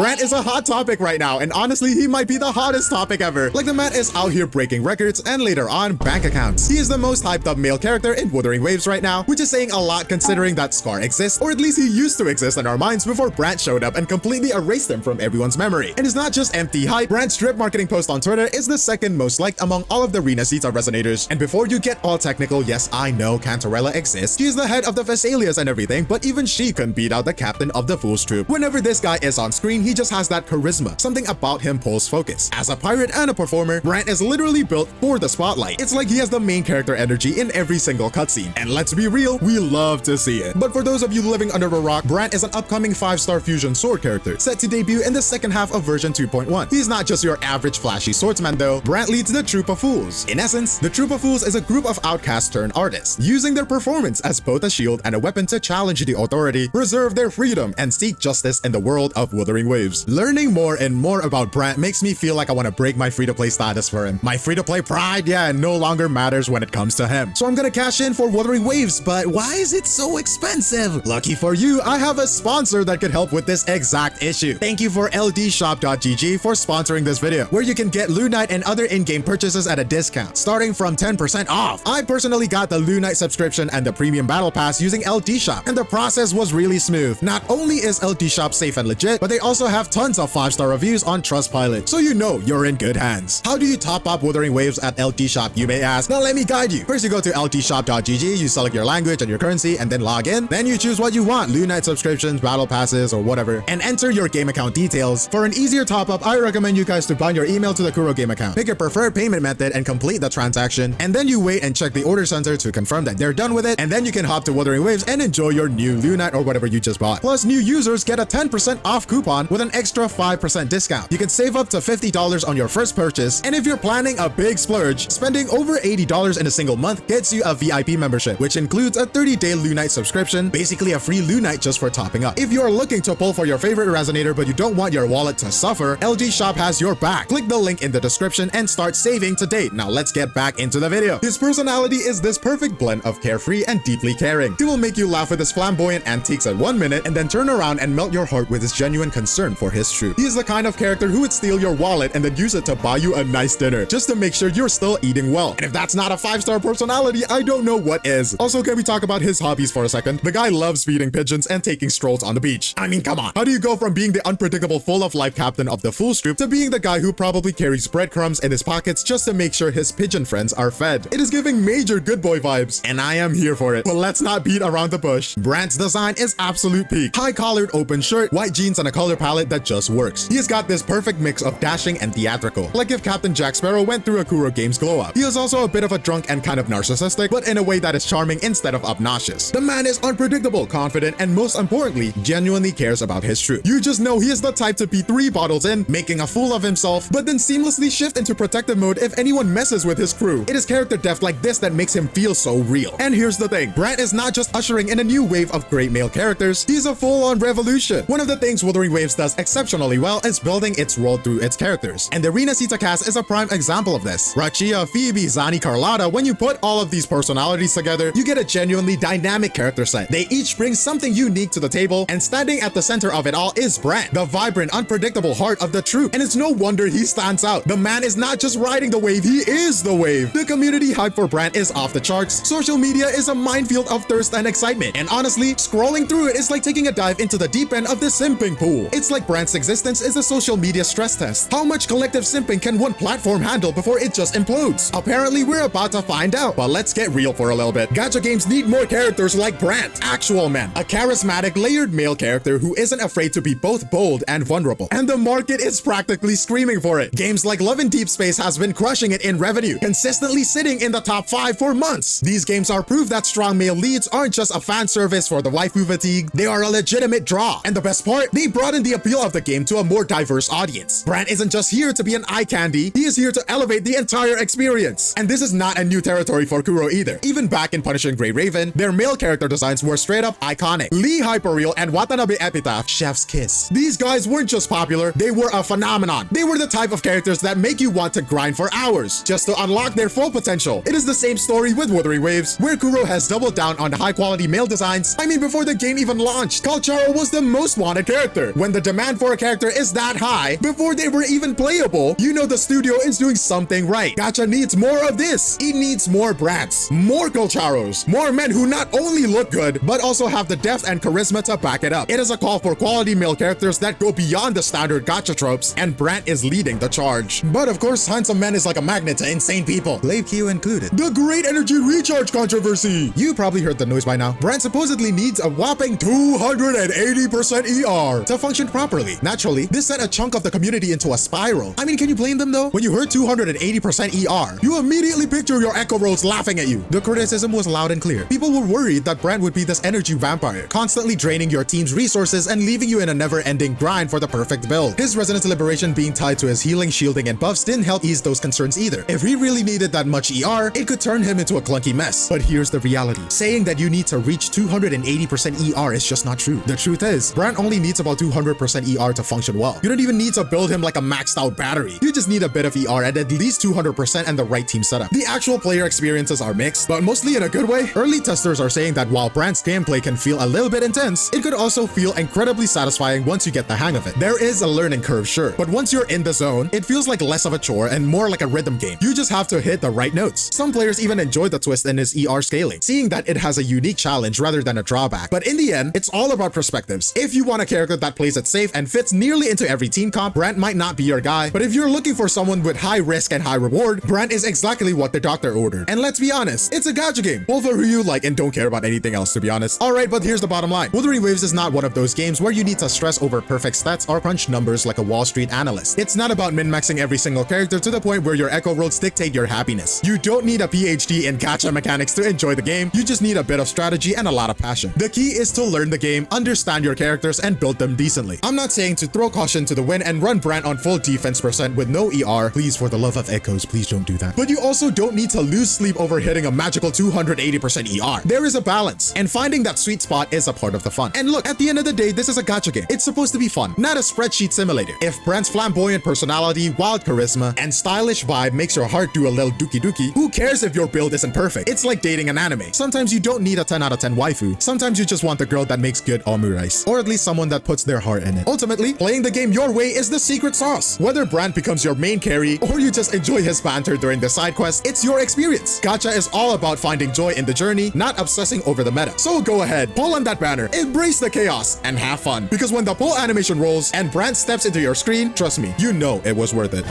Brant is a hot topic right now, and honestly, he might be the hottest topic ever. Like, the man is out here breaking records and later on, bank accounts. He is the most hyped up male character in Wuthering Waves right now, which is saying a lot considering that Scar exists, or at least he used to exist in our minds before Brant showed up and completely erased him from everyone's memory. And it's not just empty hype, Brant's drip marketing post on Twitter is the second most liked among all of the 𝗖cie𝗽𝗆𝗵𝗁 resonators. And before you get all technical, yes, I know 𝗵𝗁 exists. She is the head of the 𝗖cie𝗽𝗆𝗵𝗁 and everything, but even she couldn't beat out the captain of the Fool's Troop. Whenever this guy is on screen, he just has that charisma. Something about him pulls focus. As a pirate and a performer, Brant is literally built for the spotlight. It's like he has the main character energy in every single cutscene. And let's be real, we love to see it. But for those of you living under a rock, Brant is an upcoming 5-star fusion sword character, set to debut in the second half of version 2.1. He's not just your average flashy swordsman though. Brant leads the Troop of Fools. In essence, the Troop of Fools is a group of outcasts turned artists, using their performance as both a shield and a weapon to challenge the authority, preserve their freedom, and seek justice in the world of Wuthering Waves. Learning more and more about Brant makes me feel like I want to break my free-to-play status for him. My free-to-play pride, yeah, no longer matters when it comes to him. So I'm gonna cash in for Wuthering Waves, but why is it so expensive? Lucky for you, I have a sponsor that could help with this exact issue. Thank you for ldshop.gg for sponsoring this video, where you can get 𝗼𝗍 and other in-game purchases at a discount, starting from 10% off. I personally got the 𝗼𝗍 subscription and the premium battle pass using LD Shop, and the process was really smooth. Not only is LD Shop safe and legit, but they also have tons of 5-star reviews on Trustpilot, so you know you're in good hands. How do you top up Wuthering Waves at LD Shop, you may ask? Now let me guide you. First, you go to ldshop.gg, you select your language and your currency, and then log in. Then you choose what you want, 𝗼𝗍 subscriptions, battle passes, or whatever, and enter your game account details. For an easier top-up, I recommend you guys to bind your email to the Kuro game account. Pick your preferred payment method and complete the transaction, and then you wait and check the order center to confirm that they're done with it, and then you can hop to Wuthering Waves and enjoy your new 𝗼𝗍 or whatever you just bought. Plus, new users get a 10% off coupon with an extra 5% discount. You can save up to $50 on your first purchase, and if you're planning a big splurge, spending over $80 in a single month gets you a VIP membership, which includes a 30-day 𝗼𝗍 subscription, basically a free 𝗼𝗍 just for topping up. If you're looking to pull for your favorite resonator but you don't want your wallet to suffer, LD Shop has your back. Click the link in the description and start saving today. Now let's get back into the video. His personality is this perfect blend of carefree and deeply caring. He will make you laugh with his flamboyant antiques at 1 minute and then turn around and melt your heart with his genuine concern for his troop. He is the kind of character who would steal your wallet and then use it to buy you a nice dinner, just to make sure you're still eating well. And if that's not a 5-star personality, I don't know what is. Also, can we talk about his hobbies for a second? The guy loves feeding pigeons and taking strolls on the beach. I mean, come on. How do you go from being the unpredictable full-of-life captain of the Fool's Troop to being the guy who probably carries breadcrumbs in his pockets just to make sure his pigeon friends are fed? It is giving major good boy vibes, and I am here for it. But let's not beat around the bush. Brant's design is absolute peak. High-collared open shirt, white jeans, and a color palette that just works. He has got this perfect mix of dashing and theatrical, like if Captain Jack Sparrow went through a Kuro Games glow-up. He is also a bit of a drunk and kind of narcissistic, but in a way that is charming instead of obnoxious. The man is unpredictable, confident, and most importantly, genuinely cares about his troop. You just know he is the type to be 3 bottles in, making a fool of himself, but then seamlessly shift into protective mode if anyone messes with his crew. It is character depth like this that makes him feel so real. And here's the thing, Brant is not just ushering in a new wave of great male characters, he's a full-on revolution. One of the things Wuthering Waves does exceptionally well is building its world through its characters, and the 𝗖𝗍𝗆𝗆𝗵𝗁 cast is a prime example of this. Rachia, Phoebe, Zani, Carlotta, when you put all of these personalities together, you get a genuinely dynamic character set. They each bring something unique to the table, and standing at the center of it all is Brant, the vibrant, unpredictable heart of the troop. And it's no wonder he stands out. The man is not just riding the wave, he is the wave. The community hype for Brant is off the charts. Social media is a minefield of thirst and excitement, and honestly, scrolling through it is like taking a dive into the deep end of the simping pool. It's like Brant's existence is a social media stress test. How much collective simping can one platform handle before it just implodes? Apparently, we're about to find out, but let's get real for a little bit. Gacha games need more characters like Brant, actual men. A charismatic, layered male character who isn't afraid to be both bold and vulnerable. And the market is practically screaming for it. Games like Love in Deep Space has been crushing it in revenue, consistently sitting in the top 5 for months. These games are proof that strong male leads aren't just a fan service for the waifu fatigue, they are a legitimate draw. And the best part, they broaden the appeal of the game to a more diverse audience. Brant isn't just here to be an eye candy, he is here to elevate the entire experience. And this is not a new territory for Kuro either. Even back in Punishing Grey Raven, their male character designs were straight up iconic. Lee Hyperreal and Watanabe Epitaph, chef's kiss. These guys weren't just popular, they were a phenomenon. They were the type of characters that make you want to grind for hours just to unlock their full potential. It is the same story with Wuthering Waves, where Kuro has doubled down on the high quality male designs. I mean, before the game even launched, Kalcharo was the most wanted character. When the demand for a character is that high before they were even playable, you know the studio is doing something right. Gacha needs more of this. It needs more Brants, more 𝗖𝗆𝗆𝗆𝗆, more men who not only look good, but also have the depth and charisma to back it up. It is a call for quality male characters that go beyond the standard gacha tropes, and Brant is leading the charge. But of course, handsome men is like a magnet to insane people, Blade Q included. The Great Energy Recharge controversy. You probably heard the noise by now. Brant supposedly needs a whopping 280% ER to function properly. Naturally, this sent a chunk of the community into a spiral. I mean, can you blame them though? When you heard 280% ER, you immediately picture your echo rolls laughing at you. The criticism was loud and clear. People were worried that Brant would be this energy vampire, constantly draining your team's resources and leaving you in a never-ending grind for the perfect build. His resonance liberation being tied to his healing, shielding, and buffs didn't help ease those concerns either. If he really needed that much ER, it could turn him into a clunky mess. But here's the reality. Saying that you need to reach 280% ER is just not true. The truth is, Brant only needs about 200% ER to function well. You don't even need to build him like a maxed out battery. You just need a bit of ER and at least 200% and the right team setup. The actual player experiences are mixed, but mostly in a good way. Early testers are saying that while Brant's gameplay can feel a little bit intense, it could also feel incredibly satisfying once you get the hang of it. There is a learning curve, sure, but once you're in the zone, it feels like less of a chore and more like a rhythm game. You just have to hit the right notes. Some players even enjoy the twist in his ER scaling, seeing that it has a unique challenge rather than a drawback. But in the end, it's all about perspectives. If you want a character that plays it safe and fits nearly into every team comp, Brant might not be your guy. But if you're looking for someone with high risk and high reward, Brant is exactly what the doctor ordered. And let's be honest, it's a gacha game. Well, for who you like and don't care about anything else, to be honest. Alright, but here's the bottom line. Wuthering Waves is not one of those games where you need to stress over perfect stats or crunch numbers like a Wall Street analyst. It's not about min-maxing every single character to the point where your echo rolls dictate your happiness. You don't need a PhD in gacha mechanics to enjoy the game. You just need a bit of strategy and a lot of passion. The key is to learn the game, understand your characters, and build them decently. I'm not saying to throw caution to the wind and run Brant on full defense percent with no ER. Please, for the love of echoes, please don't do that. But you also don't need to lose sleep over hitting a magical 280% ER. There is a balance, and finding that sweet spot is a part of the fun. And look, at the end of the day, this is a gacha game. It's supposed to be fun, not a spreadsheet simulator. If Brant's flamboyant personality, wild charisma, and stylish vibe makes your heart do a little dookie dookie, who cares if your build isn't perfect? It's like dating an anime. Sometimes you don't need a 10 out of 10 waifu. Sometimes you just want the girl that makes good omurice, or at least someone that puts their heart in it. Ultimately, playing the game your way is the secret sauce. Whether Brant becomes your main carry, or you just enjoy his banter during the side quest, it's your experience. Gacha is all about finding joy in the journey, not obsessing over the meta. So go ahead, pull on that banner, embrace the chaos, and have fun. Because when the pull animation rolls and Brant steps into your screen, trust me, you know it was worth it.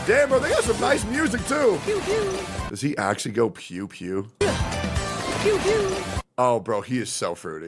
Damn, bro, they got some nice music too. Pew, pew. Does he actually go pew pew? Pew pew. Oh, bro, he is so fruity.